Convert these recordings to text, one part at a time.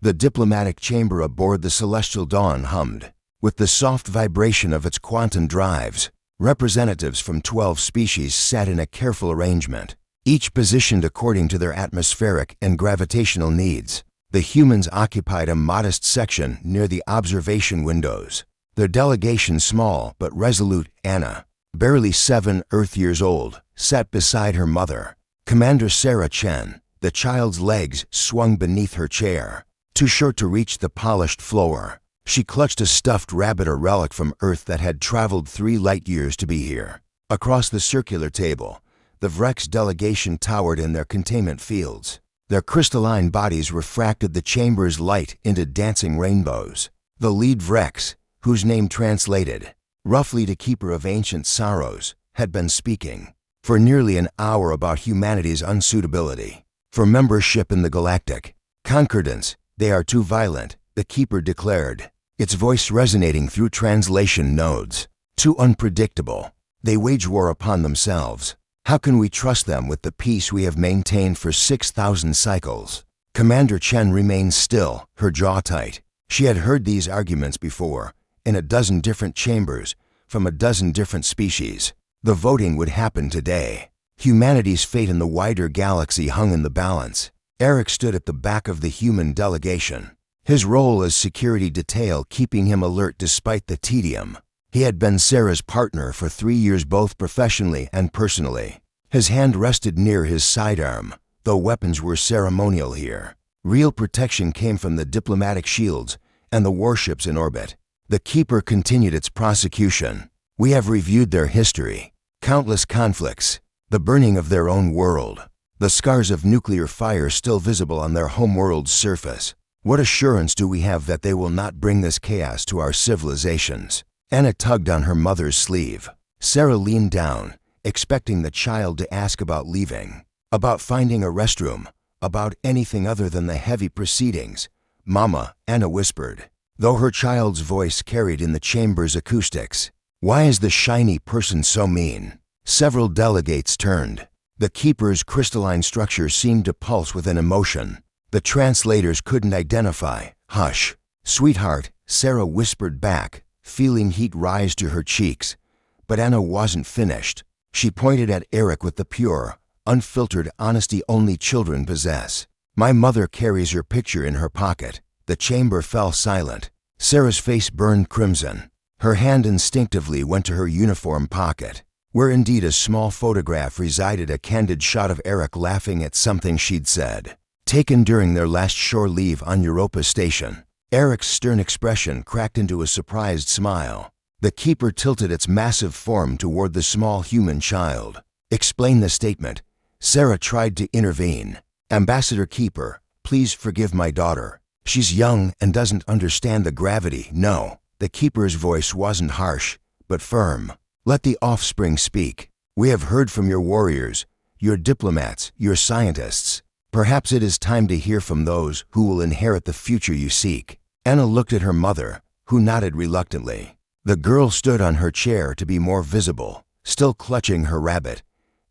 The diplomatic chamber aboard the Celestial Dawn hummed. With the soft vibration of its quantum drives, representatives from 12 species sat in a careful arrangement, each positioned according to their atmospheric and gravitational needs. The humans occupied a modest section near the observation windows. Their delegation, small but resolute, Anna, barely 7 Earth years old, sat beside her mother, Commander Sarah Chen. The child's legs swung beneath her chair, too short to reach the polished floor. She clutched a stuffed rabbit, or relic from Earth that had traveled 3 light years to be here. Across the circular table, the Vrex delegation towered in their containment fields. Their crystalline bodies refracted the chamber's light into dancing rainbows. The lead Vrex, whose name translated roughly to Keeper of Ancient Sorrows, had been speaking for nearly an hour about humanity's unsuitability for membership in the Galactic Concordance. They are too violent, the Keeper declared, its voice resonating through translation nodes. Too unpredictable. They wage war upon themselves. How can we trust them with the peace we have maintained for 6,000 cycles? Commander Chen remained still, her jaw tight. She had heard these arguments before, in a dozen different chambers, from a dozen different species. The voting would happen today. Humanity's fate in the wider galaxy hung in the balance. Eric stood at the back of the human delegation, his role as security detail keeping him alert despite the tedium. He had been Sarah's partner for 3 years, both professionally and personally. His hand rested near his sidearm, though weapons were ceremonial here. Real protection came from the diplomatic shields and the warships in orbit. The Keeper continued its prosecution. We have reviewed their history. Countless conflicts, the burning of their own world, the scars of nuclear fire still visible on their homeworld's surface. What assurance do we have that they will not bring this chaos to our civilizations? Anna tugged on her mother's sleeve. Sarah leaned down, expecting the child to ask about leaving, about finding a restroom, about anything other than the heavy proceedings. "Mama," Anna whispered, though her child's voice carried in the chamber's acoustics. "Why is the shiny person so mean?" Several delegates turned. The Keeper's crystalline structure seemed to pulse with an emotion the translators couldn't identify. "Hush, sweetheart," Sarah whispered back, feeling heat rise to her cheeks. But Anna wasn't finished. She pointed at Eric with the pure, unfiltered honesty only children possess. "My mother carries your picture in her pocket." The chamber fell silent. Sarah's face burned crimson. Her hand instinctively went to her uniform pocket, where indeed a small photograph resided, a candid shot of Eric laughing at something she'd said, taken during their last shore leave on Europa Station. Eric's stern expression cracked into a surprised smile. The Keeper tilted its massive form toward the small human child. "Explain the statement." Sarah tried to intervene. "Ambassador Keeper, please forgive my daughter. She's young and doesn't understand the gravity." "No." The Keeper's voice wasn't harsh, but firm. "Let the offspring speak. We have heard from your warriors, your diplomats, your scientists. Perhaps it is time to hear from those who will inherit the future you seek." Anna looked at her mother, who nodded reluctantly. The girl stood on her chair to be more visible, still clutching her rabbit.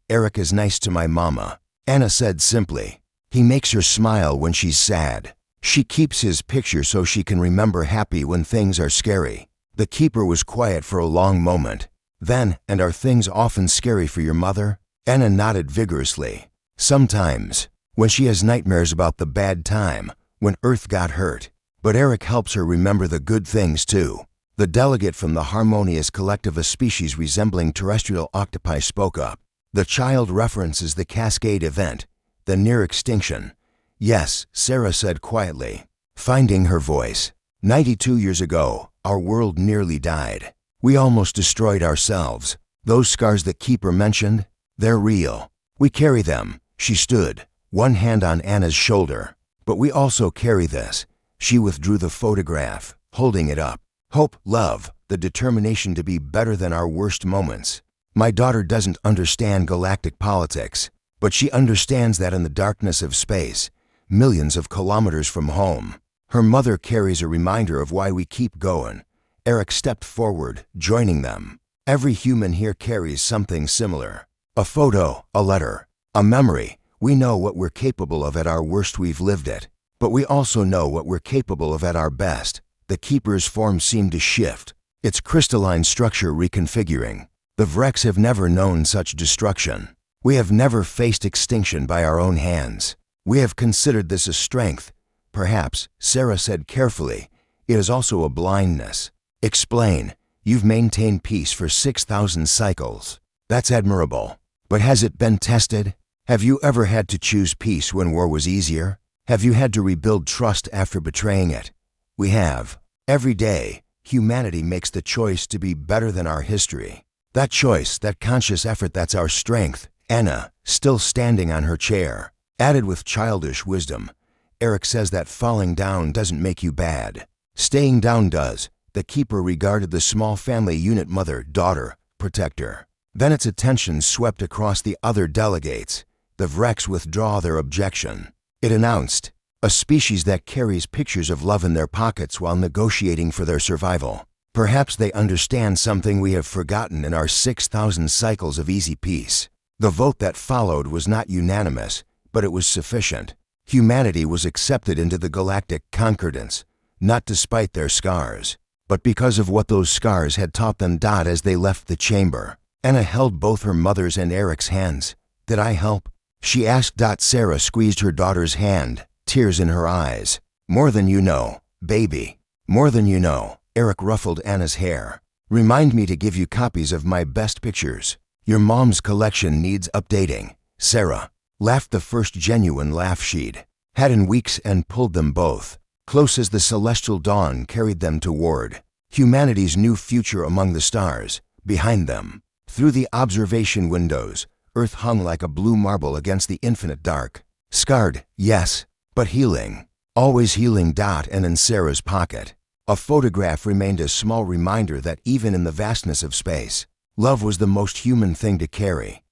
"Eric is nice to my mama," Anna said simply. "He makes her smile when she's sad. She keeps his picture so she can remember happy when things are scary." The Keeper was quiet for a long moment. Then, "And are things often scary for your mother?" Anna nodded vigorously. "Sometimes, when she has nightmares about the bad time, when Earth got hurt. But Eric helps her remember the good things too." The delegate from the harmonious collective, a species resembling terrestrial octopi, spoke up. "The child references the Cascade event, the near extinction." "Yes," Sarah said quietly, finding her voice. 92 years ago, our world nearly died. We almost destroyed ourselves. Those scars the Keeper mentioned, they're real. We carry them." She stood, one hand on Anna's shoulder. "But we also carry this." She withdrew the photograph, holding it up. "Hope, love, the determination to be better than our worst moments. My daughter doesn't understand galactic politics, but she understands that in the darkness of space, millions of kilometers from home, her mother carries a reminder of why we keep going." Eric stepped forward, joining them. "Every human here carries something similar. A photo, a letter, a memory. We know what we're capable of at our worst. We've lived it. But we also know what we're capable of at our best. The Keeper's form seemed to shift, its crystalline structure reconfiguring. The Vrex have never known such destruction. We have never faced extinction by our own hands. We have considered this a strength. Perhaps, Sarah said carefully, it is also a blindness. Explain. You've maintained peace for 6,000 cycles. That's admirable. But has it been tested? Have you ever had to choose peace when war was easier? Have you had to rebuild trust after betraying it? We have. Every day, humanity makes the choice to be better than our history. That choice, that conscious effort, that's our strength. Anna, still standing on her chair, added with childish wisdom, Eric says that falling down doesn't make you bad. Staying down does. The Keeper regarded the small family unit mother, daughter, protector. Then its attention swept across the other delegates. The Vrex withdraw their objection. It announced, a species that carries pictures of love in their pockets while negotiating for their survival. Perhaps they understand something we have forgotten in our 6,000 cycles of easy peace. The vote that followed was not unanimous, but it was sufficient. Humanity was accepted into the galactic concordance, not despite their scars, but because of what those scars had taught them. As they left the chamber, Anna held both her mother's and Eric's hands. Did I help? She asked. Sarah squeezed her daughter's hand, tears in her eyes. More than you know, baby. More than you know. Eric ruffled Anna's hair. Remind me to give you copies of my best pictures. Your mom's collection needs updating. Sarah laughed the first genuine laugh she'd had in weeks and pulled them both, close as the celestial dawn carried them toward humanity's new future among the stars. Behind them, through the observation windows, Earth hung like a blue marble against the infinite dark. Scarred, yes, but healing. Always healing. And in Sarah's pocket, a photograph remained a small reminder that even in the vastness of space, love was the most human thing to carry.